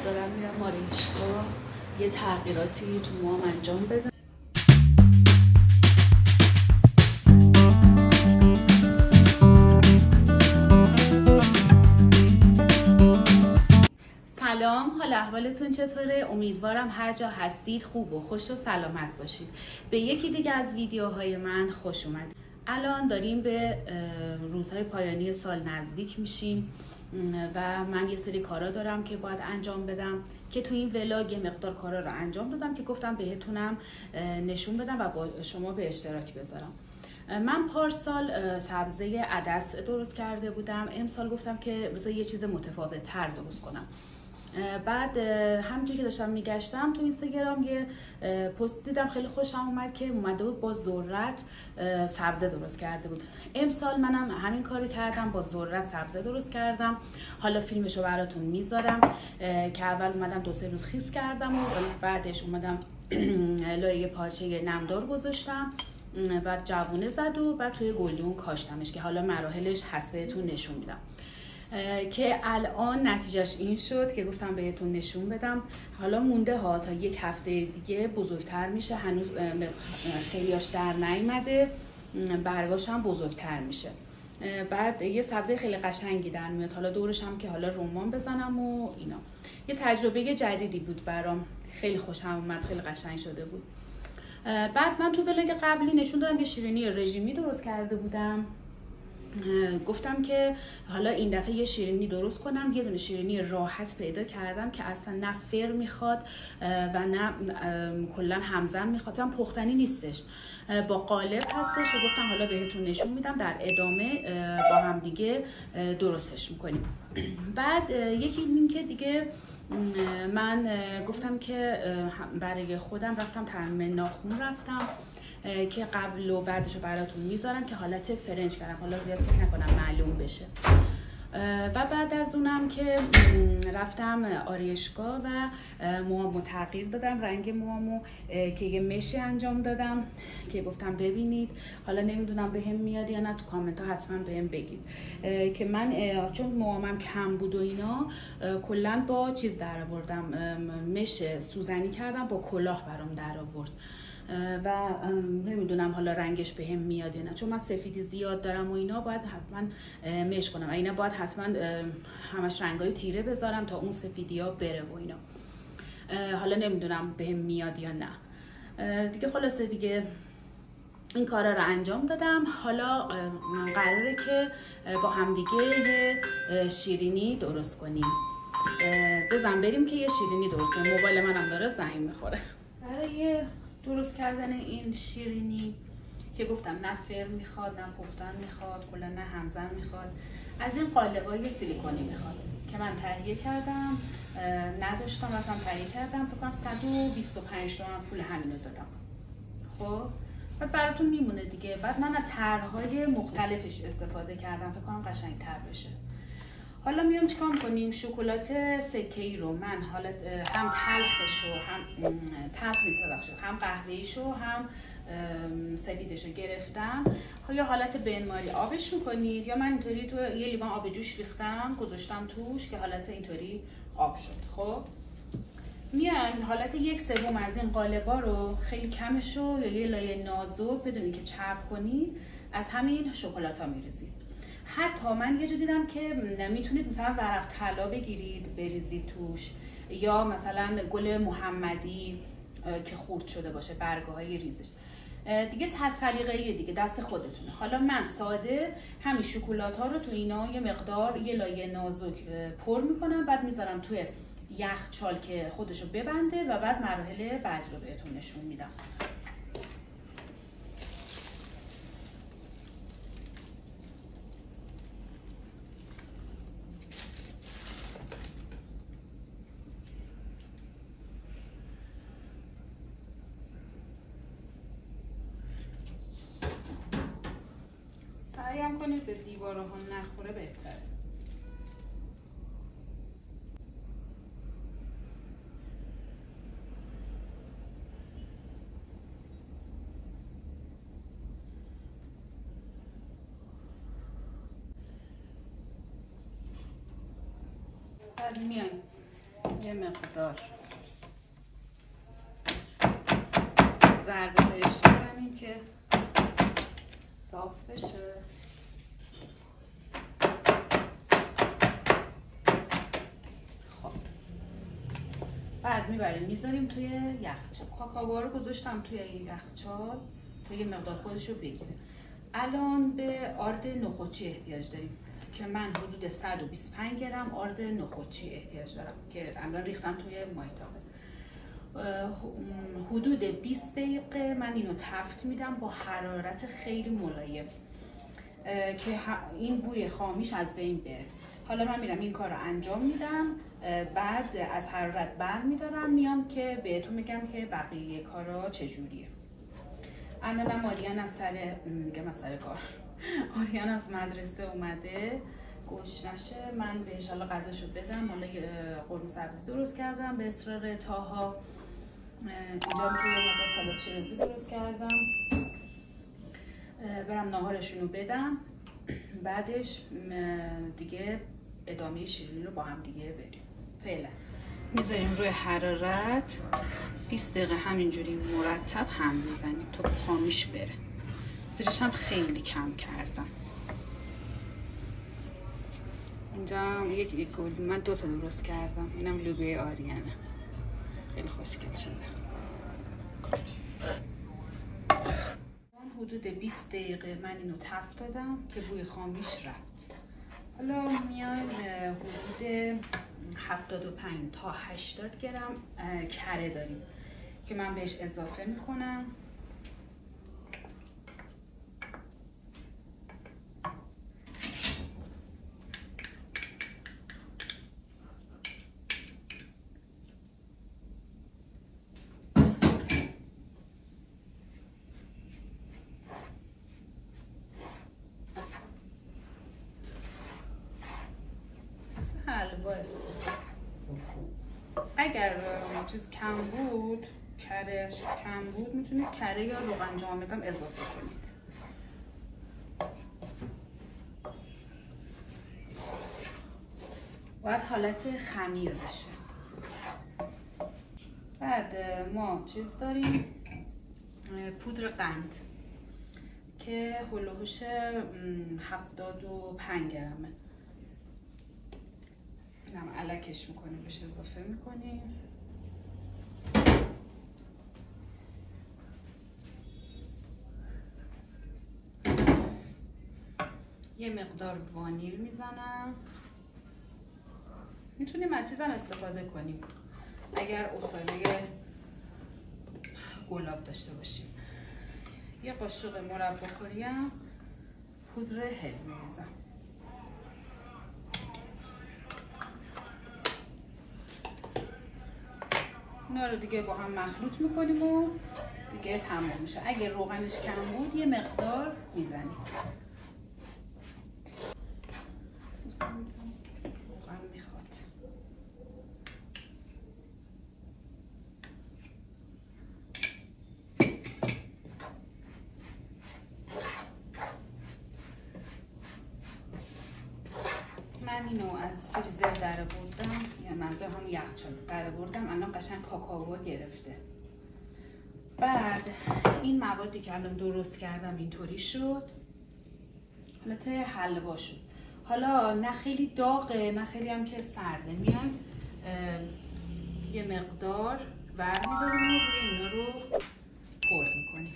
دارم میرم آرایشگاه یه تغییراتی تو موام انجام بدم. سلام، حال احوالتون چطوره؟ امیدوارم هر جا هستید خوب و خوش و سلامت باشید. به یکی دیگه از ویدیوهای من خوش اومدید. الان داریم به روزهای پایانی سال نزدیک میشیم و من یه سری کارا دارم که باید انجام بدم که تو این ولاگ یه مقدار کارا رو انجام دادم که گفتم بهتونم نشون بدم و با شما به اشتراک بذارم. من پارسال سبزه عدس درست کرده بودم، امسال گفتم که بذار یه چیز متفاوت تر درست کنم. بعد همونجوری که داشتم میگشتم تو اینستاگرام یه پست دیدم خیلی خوشم اومد که اومده بود با ذرت سبزه درست کرده بود. امسال منم همین کاری کردم، با ذرت سبزه درست کردم. حالا فیلمشو براتون میذارم که اول اومدم 2-3 روز خیس کردم و بعدش اومدم لایه پارچه نمدار گذاشتم، بعد جوونه زد و بعد توی گلدون کاشتمش که حالا مراحلش هست بهتون نشون میدم. که الان نتیجهش این شد که گفتم بهتون نشون بدم. حالا مونده ها تا یک هفته دیگه بزرگتر میشه، هنوز خیلیاش در نیومده، برگاش هم بزرگتر میشه. بعد یه سبزه خیلی قشنگی در میاد. حالا دورش هم که حالا رمان بزنم و اینا. یه تجربه جدیدی بود برام، خیلی خوشم اومد، خیلی قشنگ شده بود. بعد من تو ولاگ قبلی نشون دادم که شیرینی رژیمی درست کرده بودم. گفتم که حالا این دفعه یه شیرینی درست کنم. یه دونه شیرینی راحت پیدا کردم که اصلا نه فر میخواد و نه کلا همزن میخواد، هم پختنی نیستش، با قالب هستش و گفتم حالا بهتون نشون میدم در ادامه با هم دیگه درستش میکنیم. بعد یکی این که دیگه من گفتم که برای خودم رفتم ترمیم ناخن رفتم که قبل و بعدش رو براتون میذارم که حالت فرنج کردم، حالا زیاد فکر نکنم معلوم بشه. و بعد از اونم که رفتم آرایشگاه و موامو تغییر دادم، رنگ موامو که یه مشی انجام دادم که گفتم ببینید، حالا نمیدونم بهم میاد یا نه، تو کامنت ها حتما بهم بگید که من چون موامم کم بود و اینا کلا با چیز در آوردم، مش سوزنی کردم، با کلاه برام در آورد و نمیدونم حالا رنگش بهم میاد یا نه، چون من سفیدی زیاد دارم و اینا باید حتما مش کنم و اینا باید حتما همش رنگای تیره بذارم تا اون سفیدی ها بره و اینا. حالا نمیدونم بهم میاد یا نه دیگه. خلاصه دیگه این کارا رو انجام دادم. حالا قراره که با همدیگه یه شیرینی درست کنیم. بزن بریم که یه شیرینی درست کنیم. موبایل منم داره زنگ میخوره. برای درست کردن این شیرینی که گفتم نه فر میخواد، نه پختن میخواد، کلا نه همزن میخواد، از این قالبای سیلیکونی میخواد که من تهیه کردم، نداشتم رفتم تهیه کردم، فکر کنم 125 تومن پول همینو دادم. خب بعد براتون میمونه دیگه. بعد من از طرح‌های مختلفش استفاده کردم، فکر کنم قشنگ‌تر بشه. حالا میام چیکار می‌کنیم؟ شکلات سکه‌ای رو من حالت هم تلخش رو هم تلخ نیست ببخشید، هم قهوه‌ایش رو هم سفیدش رو گرفتم. یا حالت بنماری آبش می‌کنید یا من اینطوری تو یه لیوان آب جوش ریختم گذاشتم توش که حالت اینطوری آب شد. خب میایم حالت 1/3 از این قالبا رو خیلی کمش رو یا یه لایه نازک بدون اینکه چرب کنید از همین شکلات‌ها می‌ریزید. حتی من یه جا دیدم که میتونید مثلا ورق طلا بگیرید بریزید توش، یا مثلا گل محمدی که خورد شده باشه برگ‌های ریزش، دیگه از سلیقه‌ای دیگه دست خودتونه. حالا من ساده همین شکلات ها رو تو اینا یه مقدار یه لایه نازک پر میکنم، بعد میذارم توی یخچال که خودشو ببنده و بعد مراحل بعد رو بهتون نشون میدم. سعیم کنید به دیوارها نخوره بهتره. بعد میایم یه مقدار ضربه بهش بزنیم که صاف بشه. خب بعد میبریم میذاریم توی یخچال. کاکائو رو گذاشتم توی یخچال تا یه مقدار خودش رو بگیره. الان به آرد نخودچی احتیاج داریم که من حدود 125 گرم آرد نخودچی احتیاج دارم که الان ریختم توی مایتابه. حدود 20 دقیقه من اینو تفت میدم با حرارت خیلی ملایم که این بوی خامیش از بین بره. حالا من میرم این کار رو انجام میدم، بعد از حرارت برمیدارم میام که بهتون میگم که بقیه کارا چجوریه. الانم آریان از سر کار آریان از مدرسه اومده، گشنشه. من بهش حالا غذاشو بدم. حالا قرمه سبزی درست کردم به اصرار تاها. اینجا توی مقدار سالاد شیرازی درست کردم. برم ناهارشونو بدم، بعدش دیگه ادامه شیرینی رو با هم دیگه بریم. فعلا میذاریم روی حرارت 20 دقیقه همینجوری مرتب هم میزنیم تا خامیش بره. زیرش هم خیلی کم کردم. اینجا یک گل من 2 تا درست کردم. اینم لوبیا آریانه، خیلی خوشگل شده. حدود 20 دقیقه من اینو تفت دادم که بوی خامیش رفت. حالا میایم حدود 75 تا 80 گرم کره داریم که من بهش اضافه میکنم. اگر چیز کم بود، کرهش کم بود، میتونید کره یا روغن جامد هم اضافه کنید. باید حالت خمیر بشه. بعد ما چیز داریم، پودر قند که هلوهوش 75 گرمه. اینم الکش میکنیم، بهش اضافه میکنیم. یه مقدار وانیل میزنم. میتونیم از چیزم استفاده کنیم اگر اصاره گلاب داشته باشیم. یه قاشق مربا کاری هم پودر هل میریزم. اینا رو دیگه با هم مخلوط میکنیم و دیگه تمام میشه. اگه روغنش کم بود یه مقدار میزنیم. روغن میخواد. من اینو از فریزر در آوردم، یا منظور هم یخچال در آوردم. الان قشنگ کاکائو گرفته. بعد این موادی که الان درست کردم اینطوری شد، حالت حلوا شد. حالا نه خیلی داغه نه خیلی هم که سرده. میایم یه مقدار برمی‌داریم و روی اینا رو خرد میکنیم.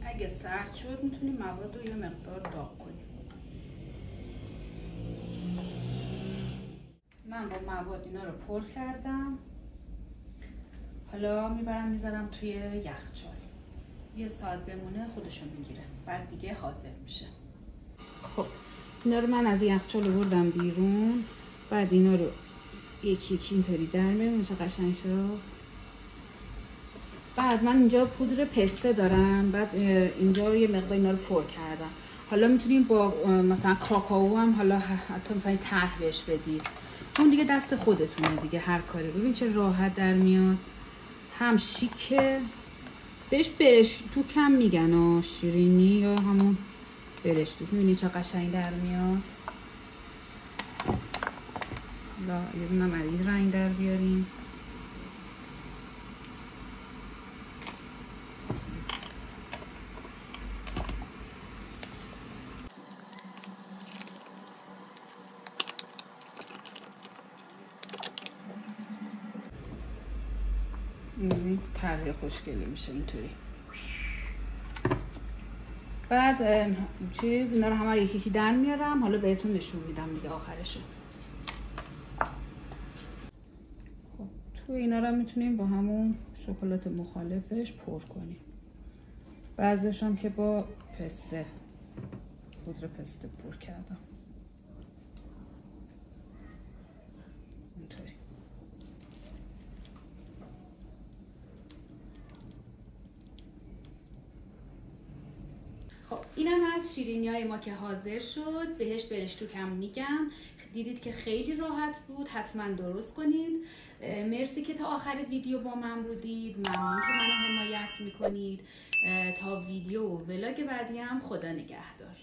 اگه سرد شد میتونیم مواد رو یه مقدار داغ کنیم. من با مواد اینا رو پر کردم. حالا میذارم توی یخچال. یه ساعت بمونه خودشون میگیره. بعد دیگه حاضر میشه. خب اینا رو من از یخچال آوردم بیرون. بعد اینا رو یکی یکی اینطوری در میارم. چه قشنگ شد. بعد من اینجا پودر پسته دارم، بعد اینجا یه مقدار اینا رو پر کردم. حالا میتونیم با مثلا کاکائو هم حالا حتی مثلا طرح بهش بدید، اون دیگه دست خودتونه دیگه، هر کاری. ببین چه راحت در میاد، هم شیکه، بهش برش تو کم میگن شیرینی یا همون برش تو. میبینی چه قشنگ در میاد. حالا یه دونم از این رنگ در بیاریم. این طرح خوشگلی میشه اینطوری. بعد اینا رو همه یکی یکی در میارم، حالا بهتون نشون میدم دیگه آخرشو. خب تو اینا رو میتونیم با همون شکلات مخالفش پر کنیم. بعضیش هم که با پسته، پودر پسته پر کردم اینطوری. خب اینم از شیرینیای ما که حاضر شد. بهش برش تو کم میگم. دیدید که خیلی راحت بود، حتما درست کنید. مرسی که تا آخر ویدیو با من بودید. ممنون که منو حمایت میکنید. تا ویدیو و ولاگ بعدی هم خدا نگهدار.